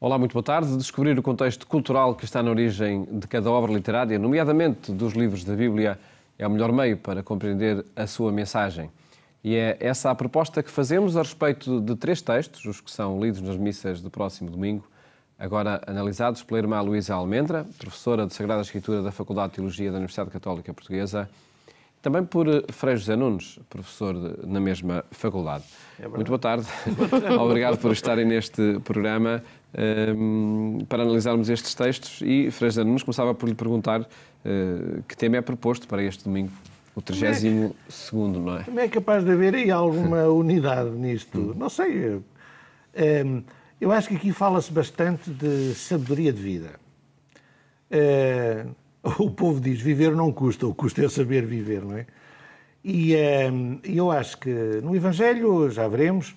Olá, muito boa tarde. Descobrir o contexto cultural que está na origem de cada obra literária, nomeadamente dos livros da Bíblia, é o melhor meio para compreender a sua mensagem. E é essa a proposta que fazemos a respeito de 3 textos, os que são lidos nas missas do próximo domingo, agora analisados pela irmã Luísa Almendra, professora de Sagrada Escritura da Faculdade de Teologia da Universidade Católica Portuguesa, também por Frei José Nunes, professor na mesma faculdade. Muito boa tarde. Obrigado por estarem neste programa para analisarmos estes textos. E Frei José Nunes, começava por lhe perguntar que tema é proposto para este domingo, o 32º, não é? Também é capaz de haver aí alguma unidade nisto. Não sei. Eu acho que aqui fala-se bastante de sabedoria de vida. O povo diz, viver não custa, o custo é saber viver, não é? E eu acho que no Evangelho, já veremos,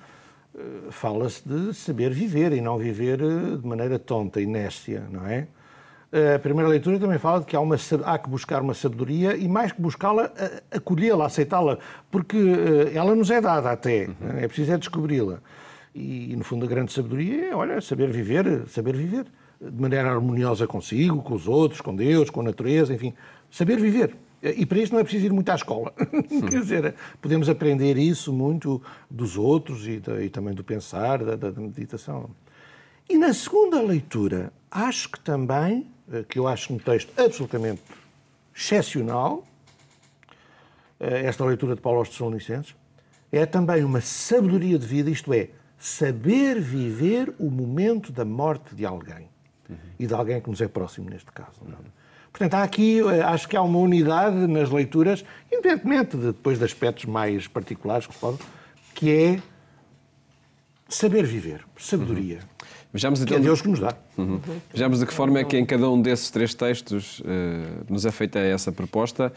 fala-se de saber viver e não viver de maneira tonta, inércia, não é? A primeira leitura também fala de que há que buscar uma sabedoria e, mais que buscá-la, acolhê-la, aceitá-la, porque ela nos é dada até, é preciso descobri-la. E, no fundo, a grande sabedoria é, olha, saber viver de maneira harmoniosa consigo, com os outros, com Deus, com a natureza, enfim, saber viver. E para isso não é preciso ir muito à escola. Quer dizer, podemos aprender isso muito dos outros e também do pensar, da meditação. E na segunda leitura, acho que também, que eu acho um texto absolutamente excepcional, esta leitura de Paulo aos Tessalonicenses, é também uma sabedoria de vida, isto é, saber viver o momento da morte de alguém. E de alguém que nos é próximo, neste caso. Não? Portanto, há aqui, acho que há uma unidade nas leituras, independentemente depois de aspectos mais particulares que é saber viver, sabedoria. Vejamos, então, que é Deus que nos dá. Vejamos de que forma é que em cada um desses 3 textos nos é feita essa proposta.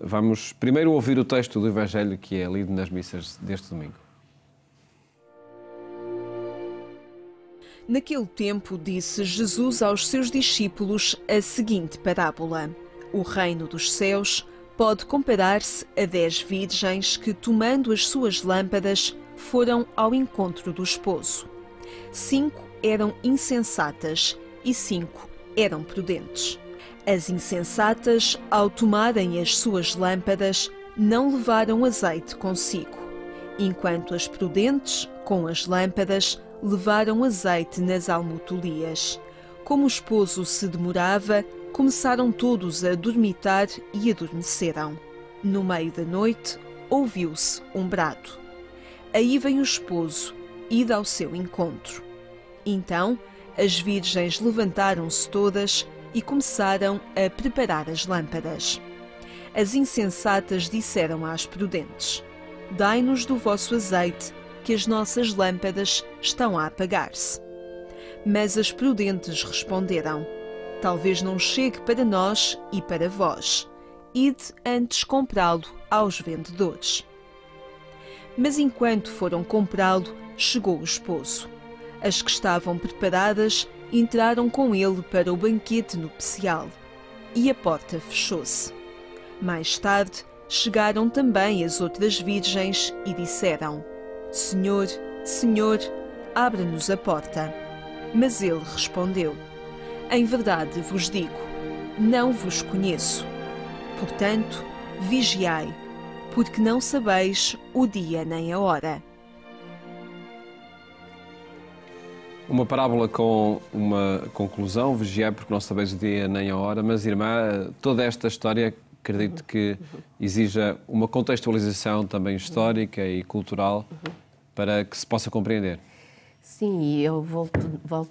Vamos primeiro ouvir o texto do Evangelho que é lido nas missas deste domingo. Naquele tempo, disse Jesus aos seus discípulos a seguinte parábola: O reino dos céus pode comparar-se a 10 virgens que, tomando as suas lâmpadas, foram ao encontro do esposo. 5 eram insensatas e 5 eram prudentes. As insensatas, ao tomarem as suas lâmpadas, não levaram azeite consigo, enquanto as prudentes, com as lâmpadas, levaram azeite nas almotolias. Como o esposo se demorava, começaram todos a dormitar e adormeceram. No meio da noite, ouviu-se um brado. Aí vem o esposo, ide ao seu encontro. Então, as virgens levantaram-se todas e começaram a preparar as lâmpadas. As insensatas disseram às prudentes: Dai-nos do vosso azeite, que as nossas lâmpadas estão a apagar-se. Mas as prudentes responderam: Talvez não chegue para nós e para vós. Ide antes comprá-lo aos vendedores. Mas enquanto foram comprá-lo, chegou o esposo. As que estavam preparadas entraram com ele para o banquete nupcial. E a porta fechou-se. Mais tarde, chegaram também as outras virgens e disseram: Senhor, Senhor, abra-nos a porta. Mas ele respondeu: Em verdade vos digo, não vos conheço. Portanto, vigiai, porque não sabeis o dia nem a hora. Uma parábola com uma conclusão, vigiai porque não sabeis o dia nem a hora, mas, irmã, toda esta história acredito que exija uma contextualização também histórica e cultural para que se possa compreender. Sim, e eu volto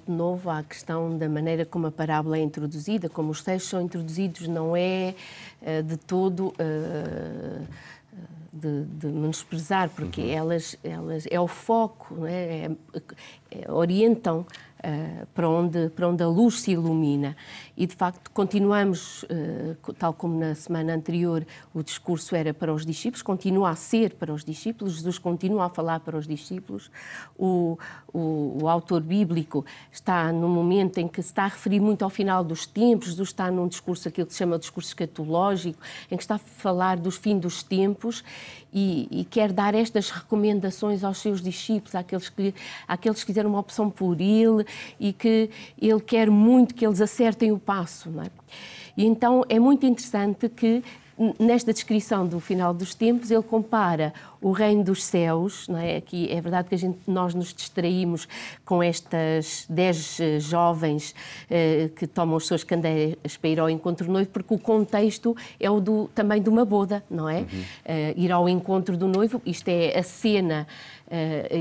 de novo à questão da maneira como a parábola é introduzida, como os textos são introduzidos, não é de todo de menosprezar, porque elas é o foco, não é? Orientam para onde a luz se ilumina. E, de facto, continuamos, tal como na semana anterior, o discurso era para os discípulos, continua a ser para os discípulos, Jesus continua a falar para os discípulos. O autor bíblico está num momento em que se está a referir muito ao final dos tempos, Jesus está num discurso, aquilo que se chama o discurso escatológico, em que está a falar dos fins dos tempos e quer dar estas recomendações aos seus discípulos, àqueles que fizeram uma opção por ele, e que ele quer muito que eles acertem o passo, não é? E então é muito interessante que nesta descrição do final dos tempos, ele compara o reino dos céus, não é? Aqui é verdade que nós nos distraímos com estas 10 jovens que tomam as suas candeias para ir ao encontro do noivo, porque o contexto é o também de uma boda, não é? Ir ao encontro do noivo, isto é a cena,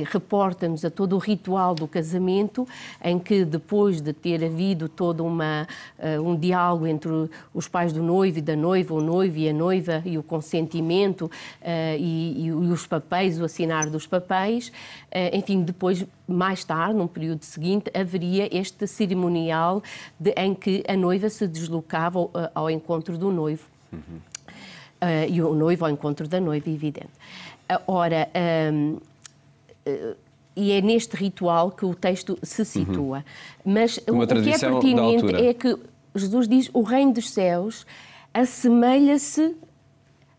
reporta-nos a todo o ritual do casamento, em que depois de ter havido todo um diálogo entre os pais do noivo e da noiva, o noivo e a noiva, e o consentimento e os papéis, o assinar dos papéis, enfim, depois, mais tarde, num período seguinte, haveria este cerimonial em que a noiva se deslocava ao encontro do noivo. E o noivo ao encontro da noiva, evidente. Ora, e é neste ritual que o texto se situa. Mas o que é pertinente é que Jesus diz: o reino dos céus assemelha-se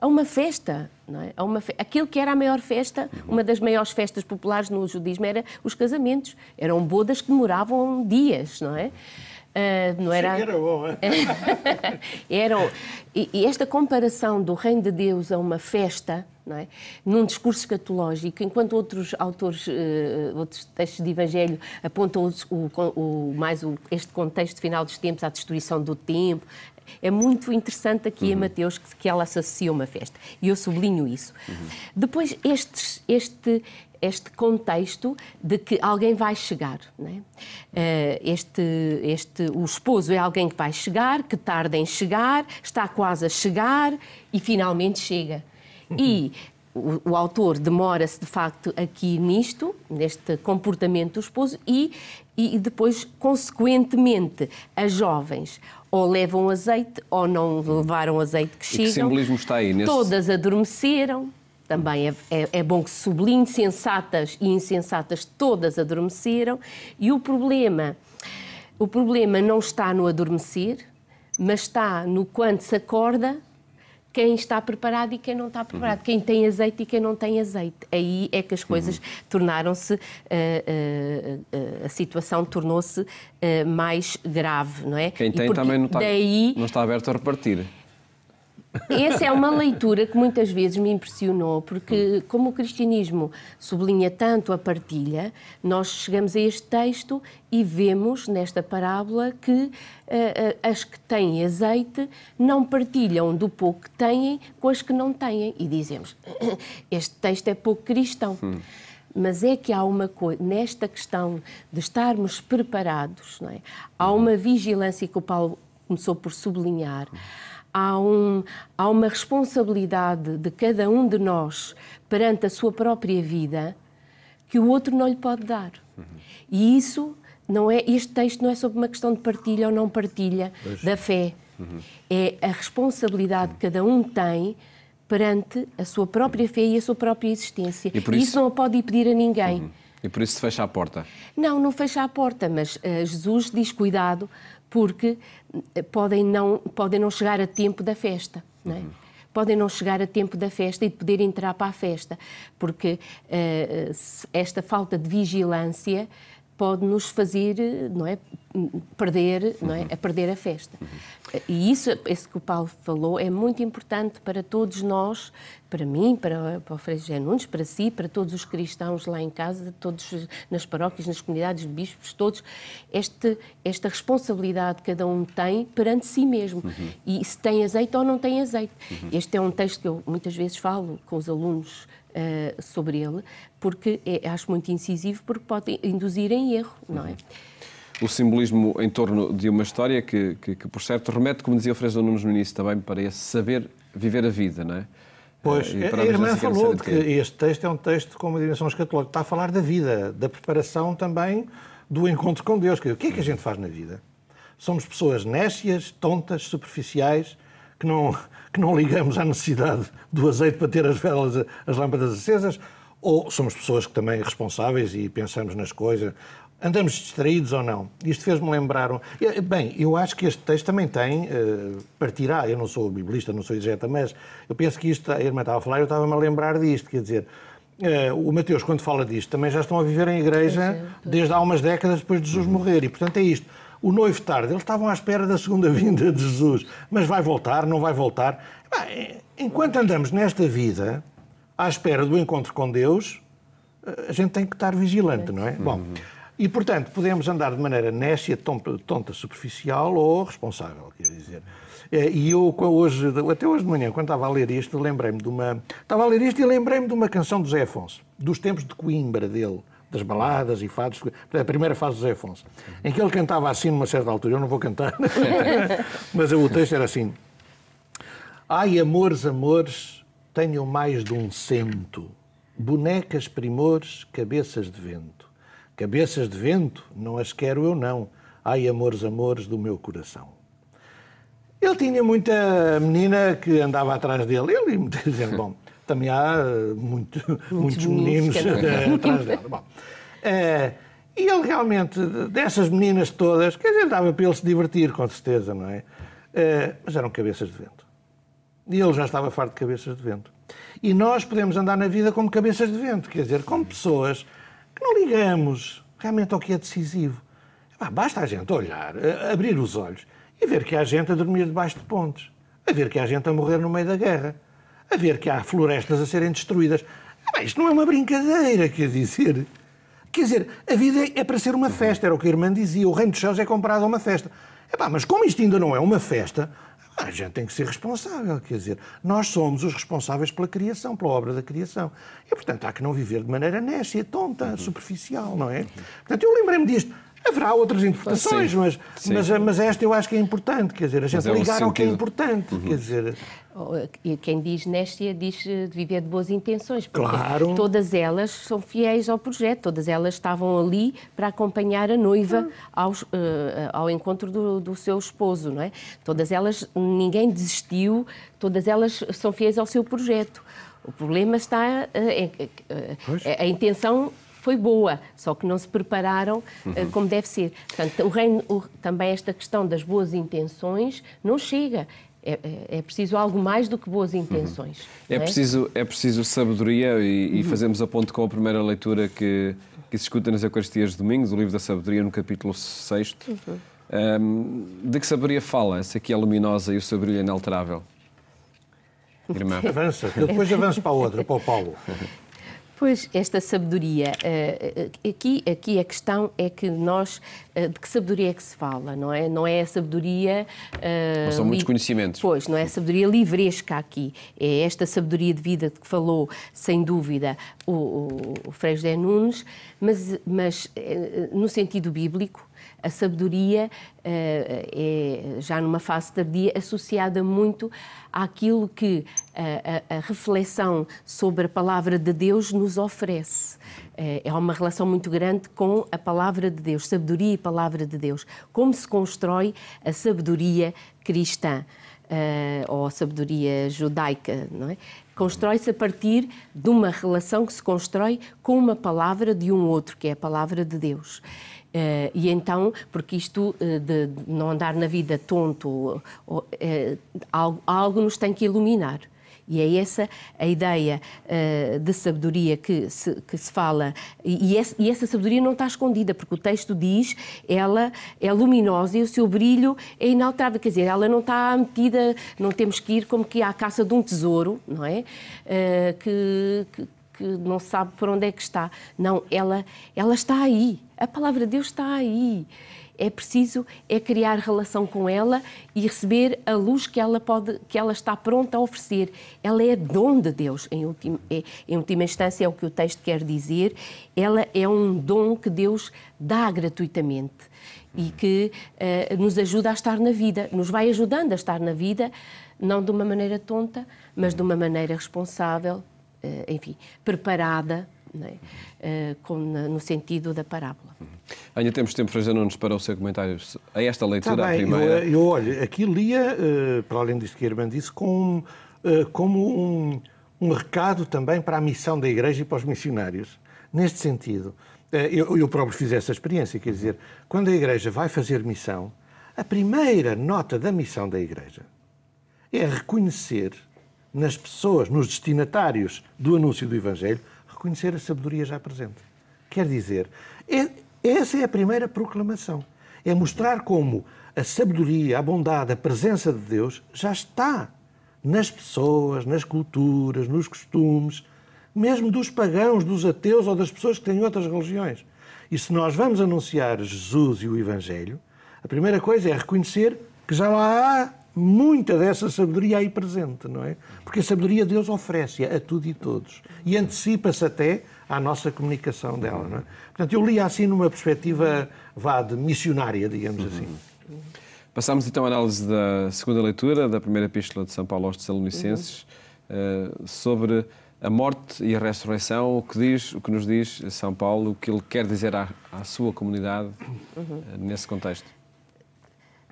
a uma festa, não é? Aquilo que era a maior festa, uma das maiores festas populares no judaísmo, era os casamentos. Eram bodas que demoravam dias, não é? Não era... Era bom, é? E esta comparação do reino de Deus a uma festa, não é? Num discurso escatológico, enquanto outros autores, outros textos de Evangelho apontam este contexto final dos tempos à destruição do templo, é muito interessante aqui em Mateus que ela associa a uma festa. E eu sublinho isso. Depois, este contexto de que alguém vai chegar, não é? O esposo é alguém que vai chegar, que tarda em chegar, está quase a chegar e finalmente chega. E o autor demora-se, de facto, aqui neste comportamento do esposo e depois, consequentemente, as jovens ou levam azeite ou não levaram azeite que chegam. E que simbolismo está aí? Todas adormeceram. Também é bom que se sublinhe, sensatas e insensatas todas adormeceram. E o problema não está no adormecer, mas está no quando se acorda, quem está preparado e quem não está preparado, quem tem azeite e quem não tem azeite. Aí é que as coisas tornaram-se, a situação tornou-se mais grave, não é? Quem tem também não está aberto a repartir. Essa é uma leitura que muitas vezes me impressionou, porque como o cristianismo sublinha tanto a partilha, nós chegamos a este texto e vemos nesta parábola que as que têm azeite não partilham do pouco que têm com as que não têm. E dizemos, este texto é pouco cristão. Mas é que há uma coisa, nesta questão de estarmos preparados, não é? Há uma vigilância que o Paulo começou por sublinhar. Há uma responsabilidade de cada um de nós perante a sua própria vida que o outro não lhe pode dar. E isso não é, este texto não é sobre uma questão de partilha ou não partilha da fé. É a responsabilidade que cada um tem perante a sua própria fé e a sua própria existência. E isso não a pode ir pedir a ninguém. E por isso se fecha a porta? Não fecha a porta, mas Jesus diz cuidado, porque podem não chegar a tempo da festa, não é? Podem não chegar a tempo da festa e de poder entrar para a festa, porque esta falta de vigilância pode nos fazer, não é, perder, não é, a perder a festa. E isso que o Paulo falou é muito importante para todos nós, para mim, para o Frei José Nunes, para si, para todos os cristãos lá em casa, todos nas paróquias, nas comunidades de bispos, todos, esta responsabilidade que cada um tem perante si mesmo. E se tem azeite ou não tem azeite. Este é um texto que eu muitas vezes falo com os alunos sobre ele, porque acho muito incisivo, porque pode induzir em erro, não é? O simbolismo em torno de uma história que por certo, remete, como dizia o Frei José Nunes no início também, para esse saber viver a vida, não é? Pois, a irmã falou de que este texto é um texto com uma dimensão escatológica. Está a falar da vida, da preparação também do encontro com Deus. O que é que a gente faz na vida? Somos pessoas nécias, tontas, superficiais, que não ligamos à necessidade do azeite para ter as velas, as lâmpadas acesas, ou somos pessoas que também responsáveis e pensamos nas coisas, andamos distraídos ou não? Isto fez-me lembrar... Bem, eu acho que este texto também tem, partirá, eu não sou biblista, não sou exegeta, mas eu penso que isto, a irmã estava a falar, eu estava-me a lembrar disto, quer dizer, o Mateus, quando fala disto, também já estão a viver em igreja desde há umas décadas depois de Jesus morrer. E, portanto, é isto. O noivo tarde, eles estavam à espera da segunda vinda de Jesus. Mas vai voltar, não vai voltar? Enquanto andamos nesta vida, à espera do encontro com Deus, a gente tem que estar vigilante, não é? Bom, e, portanto, podemos andar de maneira nécia, tonta, superficial ou responsável, quer dizer. E eu, até hoje de manhã, quando estava a ler isto, lembrei-me de uma... Estava a ler isto e lembrei-me de uma canção do Zé Afonso, dos tempos de Coimbra dele, das baladas e fados, a primeira fase do Zé Afonso, em que ele cantava assim numa certa altura, eu não vou cantar, mas o texto era assim: ai, amores, amores, tenho mais de um cento, bonecas primores, cabeças de vento. Cabeças de vento, não as quero eu não, ai, amores, amores do meu coração. Ele tinha muita menina que andava atrás dele. Ele me dizendo, bom, também há muitos meninos atrás dele. Bom, e ele realmente, dessas meninas todas, quer dizer, dava para ele se divertir, com certeza, não é? Mas eram cabeças de vento. E ele já estava farto de cabeças de vento. E nós podemos andar na vida como cabeças de vento, quer dizer, como pessoas que não ligamos realmente ao que é decisivo. Basta a gente olhar, abrir os olhos e ver que há gente a dormir debaixo de pontes, a ver que há gente a morrer no meio da guerra, a ver que há florestas a serem destruídas. Isto não é uma brincadeira, quer dizer. Quer dizer, a vida é para ser uma festa, era o que a irmã dizia, o reino dos céus é comparado a uma festa. Mas como isto ainda não é uma festa, a gente tem que ser responsável, quer dizer, nós somos os responsáveis pela criação, pela obra da criação. E, portanto, há que não viver de maneira nécia, tonta, superficial, não é? Portanto, eu lembrei-me disto. Haverá outras interpretações, mas esta eu acho que é importante, quer dizer, a gente ligar ao que é importante, quer dizer... E quem diz nécia diz de viver de boas intenções, porque claro. Todas elas são fiéis ao projeto, todas elas estavam ali para acompanhar a noiva ao encontro do seu esposo, não é? Todas elas, ninguém desistiu, todas elas são fiéis ao seu projeto. O problema está... a intenção foi boa, só que não se prepararam como deve ser. Portanto, também esta questão das boas intenções não chega. É preciso algo mais do que boas intenções. É preciso sabedoria e fazemos a ponto com a primeira leitura que se escuta nas Eucaristias de domingo, do livro da Sabedoria, no capítulo 6. De que sabedoria fala essa aqui é luminosa e o seu brilho é inalterável? Irmã. Avança, eu depois avanço para a outra, para o Paulo. Pois, esta sabedoria, aqui a questão é que nós, de que sabedoria é que se fala, não é? Não é a sabedoria... Não são muitos conhecimentos. Pois, não é a sabedoria livresca aqui, é esta sabedoria de vida de que falou, sem dúvida, o Frei José Nunes, mas no sentido bíblico, a sabedoria é, já numa fase tardia, associada muito àquilo que a reflexão sobre a palavra de Deus nos oferece. É uma relação muito grande com a palavra de Deus, sabedoria e palavra de Deus. Como se constrói a sabedoria cristã, ou a sabedoria judaica, não é? Constrói-se a partir de uma relação que se constrói com uma palavra de um outro, que é a palavra de Deus. E então, porque isto de não andar na vida tonto, algo nos tem que iluminar. E é essa a ideia de sabedoria que se fala. E essa sabedoria não está escondida, porque o texto diz ela é luminosa e o seu brilho é inalterável. Quer dizer, ela não está metida, não temos que ir como que à caça de um tesouro, não é? Que não se sabe por onde é que está. Não, ela está aí. A palavra de Deus está aí. É preciso criar relação com ela e receber a luz que ela está pronta a oferecer. Ela é dom de Deus, em última instância é o que o texto quer dizer. Ela é um dom que Deus dá gratuitamente e que nos ajuda a estar na vida, nos vai ajudando a estar na vida, não de uma maneira tonta, mas de uma maneira responsável, enfim, preparada, não é? No sentido da parábola. Ainda temos tempo, Frei José Nunes, para o seu comentário a esta leitura, a primeira. Eu olho, aqui lia, para além disto que a irmã disse, como um recado também para a missão da Igreja e para os missionários. Neste sentido, eu próprio fiz essa experiência, quer dizer, quando a Igreja vai fazer missão, a primeira nota da missão da Igreja é reconhecer nas pessoas, nos destinatários do anúncio do Evangelho, reconhecer a sabedoria já presente. Quer dizer, essa é a primeira proclamação. É mostrar como a sabedoria, a bondade, a presença de Deus já está nas pessoas, nas culturas, nos costumes, mesmo dos pagãos, dos ateus ou das pessoas que têm outras religiões. E se nós vamos anunciar Jesus e o Evangelho, a primeira coisa é reconhecer que já lá há muita dessa sabedoria aí presente, não é? Porque a sabedoria Deus oferece-a a tudo e todos. E antecipa-se até à nossa comunicação dela, não é? Portanto, eu li assim numa perspectiva, de missionária, digamos assim. Passamos então à análise da segunda leitura, da primeira epístola de São Paulo aos Tessalonicenses, sobre a morte e a ressurreição, o que nos diz São Paulo, o que ele quer dizer à sua comunidade nesse contexto.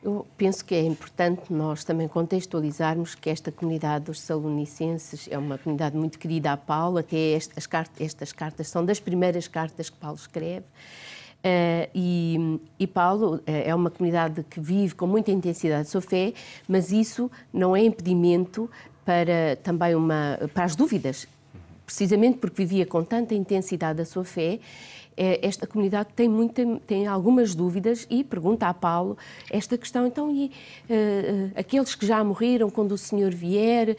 Eu penso que é importante nós também contextualizarmos que esta comunidade dos Tessalonicenses é uma comunidade muito querida a Paulo, até estas cartas são das primeiras cartas que Paulo escreve. E Paulo é uma comunidade que vive com muita intensidade a sua fé, mas isso não é impedimento para as dúvidas. Precisamente porque vivia com tanta intensidade a sua fé, esta comunidade tem algumas dúvidas e pergunta a Paulo esta questão, então, aqueles que já morreram quando o Senhor vier,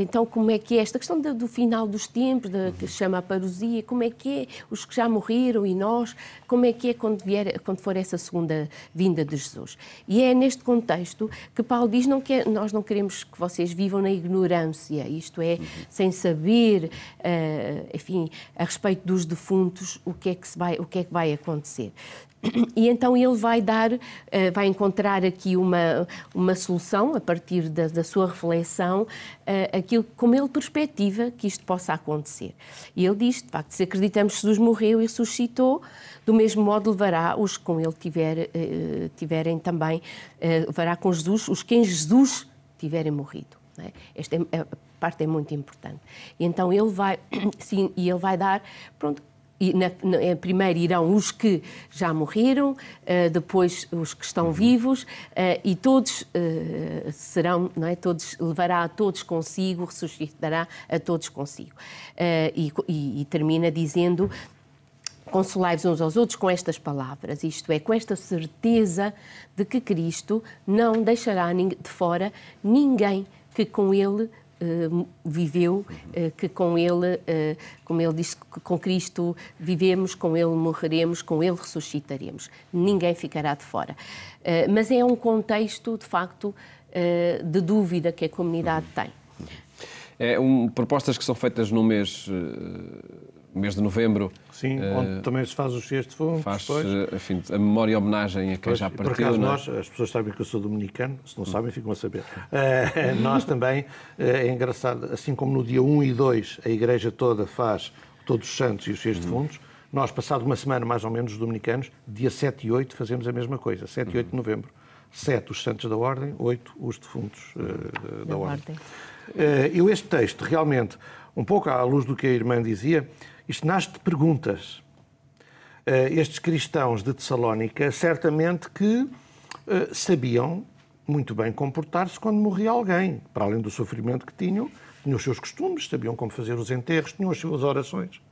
então como é que é esta questão do final dos tempos, que se chama a parousia, como é que é os que já morreram e nós, como é que é quando for essa segunda vinda de Jesus? E é neste contexto que Paulo diz, nós não queremos que vocês vivam na ignorância, isto é, sem saber, enfim, a respeito dos defuntos, o que é que vai acontecer. E então ele vai encontrar aqui uma solução, a partir da sua reflexão, como ele perspectiva que isto possa acontecer. E ele diz, de facto, se acreditamos que Jesus morreu e ressuscitou, do mesmo modo levará os que com ele tiverem também, levará com Jesus os que em Jesus tiverem morrido. Não é? Esta parte é muito importante. E então ele vai dar, pronto, primeiro irão os que já morreram, depois os que estão vivos, e todos serão, não é? Levará a todos consigo, ressuscitará a todos consigo. E termina dizendo: consolai-vos uns aos outros com estas palavras, isto é, com esta certeza de que Cristo não deixará de fora ninguém que com ele viveu, que com ele, como ele diz, que com Cristo vivemos, com ele morreremos, com ele ressuscitaremos. Ninguém ficará de fora. Mas é um contexto, de facto, de dúvida que a comunidade tem. Propostas que são feitas no mês de novembro. Sim, onde também se faz os cheios de fundo. Faz, enfim, a memória e homenagem a quem já partiu. Por acaso as pessoas sabem que eu sou dominicano, se não sabem ficam a saber. Nós também, é engraçado, assim como no dia 1 e 2 a Igreja toda faz todos os santos e os cheios de fundos, nós, passado uma semana mais ou menos, os dominicanos, dia 7 e 8 fazemos a mesma coisa, 7 e 8 de novembro. 7 os santos da Ordem, 8 os defuntos da Ordem. Este texto, realmente, um pouco à luz do que a irmã dizia, isto nasce de perguntas. Estes cristãos de Tessalónica, certamente que sabiam muito bem comportar-se quando morria alguém. Para além do sofrimento que tinham os seus costumes, sabiam como fazer os enterros, tinham as suas orações.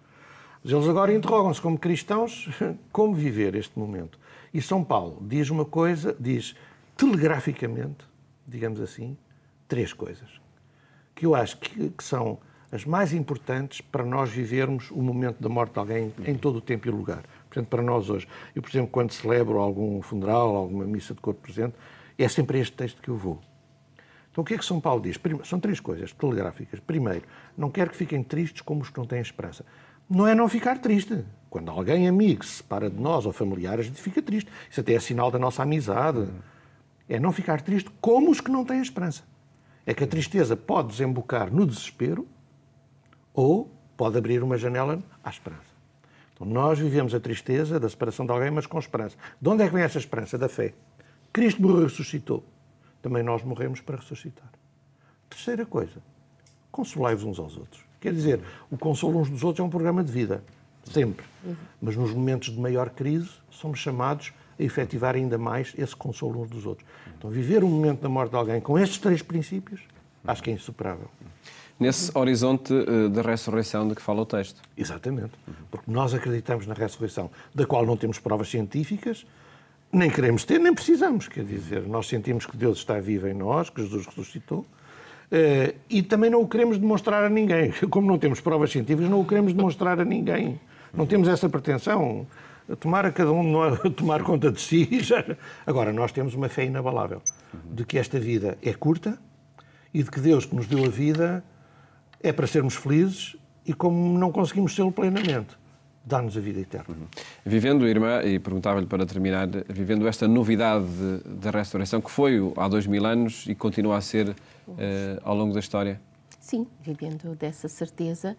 Mas eles agora interrogam-se como cristãos como viver este momento. E São Paulo diz uma coisa, diz telegraficamente, digamos assim, 3 coisas, que eu acho que são as mais importantes para nós vivermos o momento da morte de alguém em todo o tempo e lugar. Portanto, para nós hoje. Eu, por exemplo, quando celebro algum funeral, alguma missa de corpo presente, é sempre a este texto que eu vou. Então, o que é que São Paulo diz? São 3 coisas telegráficas. Primeiro, não quero que fiquem tristes como os que não têm esperança. Não é não ficar triste. Quando alguém amigo se separa de nós ou familiar, a gente fica triste. Isso até é sinal da nossa amizade. É não ficar triste como os que não têm esperança. É que a tristeza pode desembocar no desespero ou pode abrir uma janela à esperança. Então, nós vivemos a tristeza da separação de alguém, mas com esperança. De onde é que vem essa esperança? Da fé. Cristo morreu e ressuscitou. Também nós morremos para ressuscitar. Terceira coisa, consolai-vos uns aos outros. Quer dizer, o consolo uns dos outros é um programa de vida, sempre. Mas nos momentos de maior crise, somos chamados a efetivar ainda mais esse consolo uns dos outros. Então, viver o momento da morte de alguém com estes 3 princípios, acho que é insuperável. nesse horizonte de ressurreição de que fala o texto. Exatamente. Porque nós acreditamos na ressurreição, da qual não temos provas científicas, nem queremos ter, nem precisamos. Quer dizer, nós sentimos que Deus está vivo em nós, que Jesus ressuscitou, e também não o queremos demonstrar a ninguém. Como não temos provas científicas, não o queremos demonstrar a ninguém. Não temos essa pretensão. Tomara cada um tomar conta de si. Agora, nós temos uma fé inabalável de que esta vida é curta e de que Deus que nos deu a vida é para sermos felizes e, como não conseguimos sê-lo plenamente, dá-nos a vida eterna. Vivendo, irmã, e perguntava-lhe para terminar, vivendo esta novidade da ressurreição, que foi há 2000 anos e continua a ser ao longo da história? Sim, vivendo dessa certeza,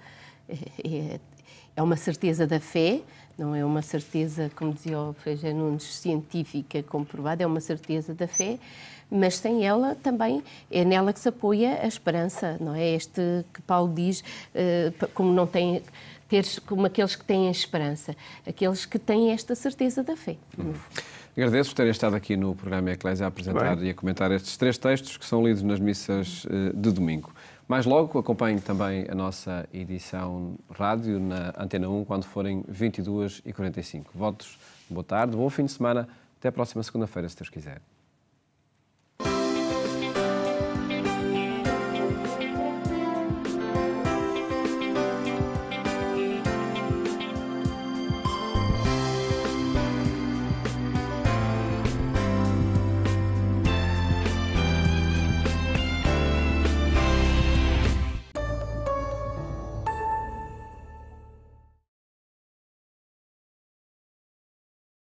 é uma certeza da fé, não é uma certeza, como dizia o Frei Nunes, científica comprovada, é uma certeza da fé, mas sem ela também é nela que se apoia a esperança, não é? Este que Paulo diz, como não tem... como aqueles que têm a esperança, aqueles que têm esta certeza da fé. Agradeço por terem estado aqui no programa Eclésia a apresentar e a comentar estes 3 textos que são lidos nas missas de domingo. Mais logo, acompanhe também a nossa edição rádio na Antena 1 quando forem 22h45. Votos, boa tarde, bom fim de semana, até a próxima segunda-feira, se Deus quiser.